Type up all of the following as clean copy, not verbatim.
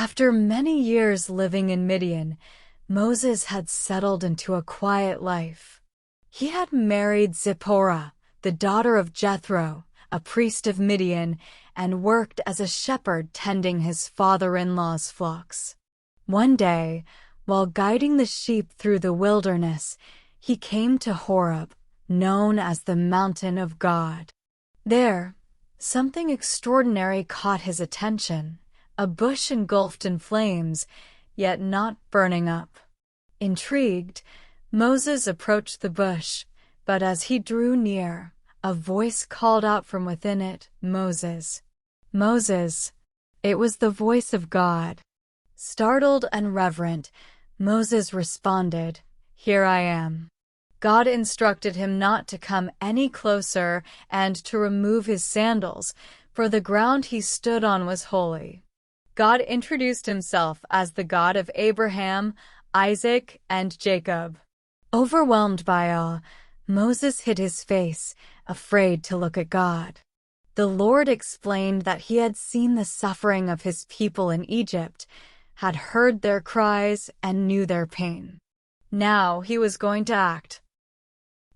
After many years living in Midian, Moses had settled into a quiet life. He had married Zipporah, the daughter of Jethro, a priest of Midian, and worked as a shepherd tending his father-in-law's flocks. One day, while guiding the sheep through the wilderness, he came to Horeb, known as the Mountain of God. There, something extraordinary caught his attention, a bush engulfed in flames, yet not burning up. Intrigued, Moses approached the bush, but as he drew near, a voice called out from within it, "Moses, Moses." It was the voice of God. Startled and reverent, Moses responded, "Here I am." God instructed him not to come any closer and to remove his sandals, for the ground he stood on was holy. God introduced himself as the God of Abraham, Isaac, and Jacob. Overwhelmed by awe, Moses hid his face, afraid to look at God. The Lord explained that he had seen the suffering of his people in Egypt, had heard their cries, and knew their pain. Now he was going to act,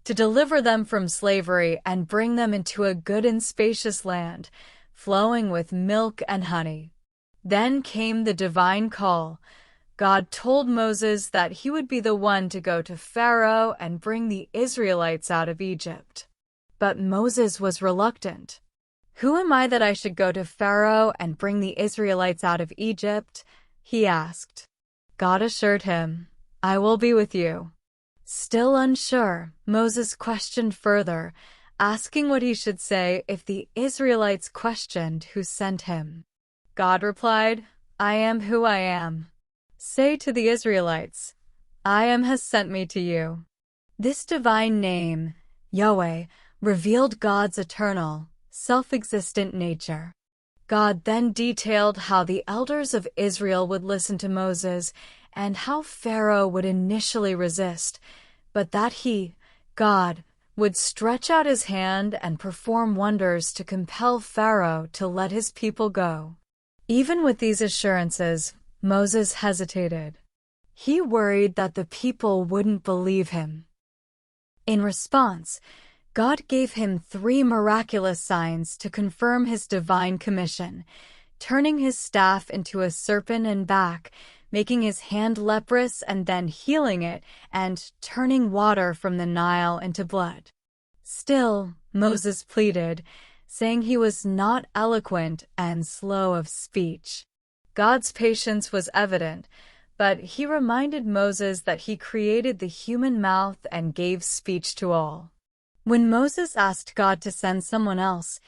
to deliver them from slavery and bring them into a good and spacious land, flowing with milk and honey. Then came the divine call. God told Moses that he would be the one to go to Pharaoh and bring the Israelites out of Egypt. But Moses was reluctant. "Who am I that I should go to Pharaoh and bring the Israelites out of Egypt?" he asked. God assured him, "I will be with you." Still unsure, Moses questioned further, asking what he should say if the Israelites questioned who sent him. God replied, "I am who I am. Say to the Israelites, 'I am has sent me to you.'" This divine name, Yahweh, revealed God's eternal, self-existent nature. God then detailed how the elders of Israel would listen to Moses and how Pharaoh would initially resist, but that he, God, would stretch out his hand and perform wonders to compel Pharaoh to let his people go. Even with these assurances, Moses hesitated. He worried that the people wouldn't believe him. In response, God gave him 3 miraculous signs to confirm his divine commission, turning his staff into a serpent and back, making his hand leprous and then healing it, and turning water from the Nile into blood. Still, Moses pleaded, saying he was not eloquent and slow of speech. God's patience was evident, but he reminded Moses that he created the human mouth and gave speech to all. When Moses asked God to send someone else,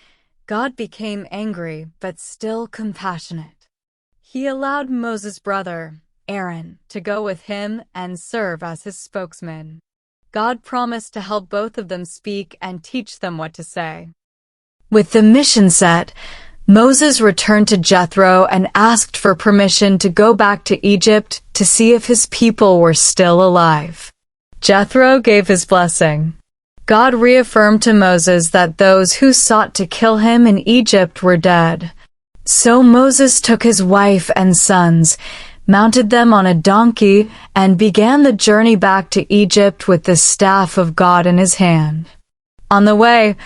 God became angry but still compassionate. He allowed Moses' brother, Aaron, to go with him and serve as his spokesman. God promised to help both of them speak and teach them what to say. With the mission set, Moses returned to Jethro and asked for permission to go back to Egypt to see if his people were still alive. Jethro gave his blessing. God reaffirmed to Moses that those who sought to kill him in Egypt were dead. So Moses took his wife and sons, mounted them on a donkey, and began the journey back to Egypt with the staff of God in his hand. On the way,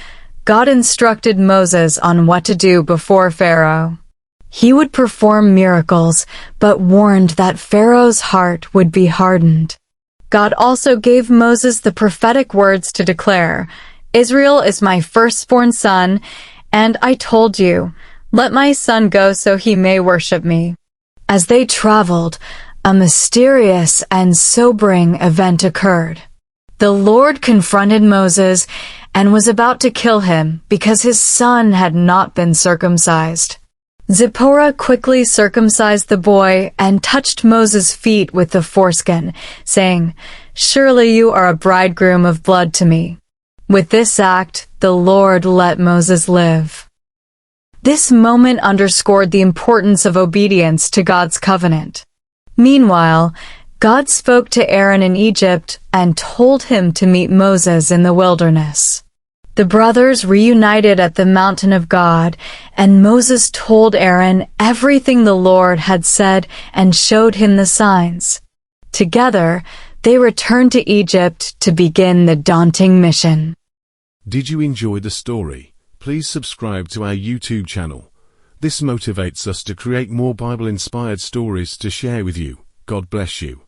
God instructed Moses on what to do before Pharaoh. He would perform miracles, but warned that Pharaoh's heart would be hardened. God also gave Moses the prophetic words to declare, "Israel is my firstborn son, and I told you, let my son go so he may worship me." As they traveled, a mysterious and sobering event occurred. The Lord confronted Moses and was about to kill him because his son had not been circumcised. Zipporah quickly circumcised the boy and touched Moses' feet with the foreskin, saying, "Surely you are a bridegroom of blood to me." With this act, the Lord let Moses live. This moment underscored the importance of obedience to God's covenant. Meanwhile, God spoke to Aaron in Egypt and told him to meet Moses in the wilderness. The brothers reunited at the mountain of God, and Moses told Aaron everything the Lord had said and showed him the signs. Together, they returned to Egypt to begin the daunting mission. Did you enjoy the story? Please subscribe to our YouTube channel. This motivates us to create more Bible-inspired stories to share with you. God bless you.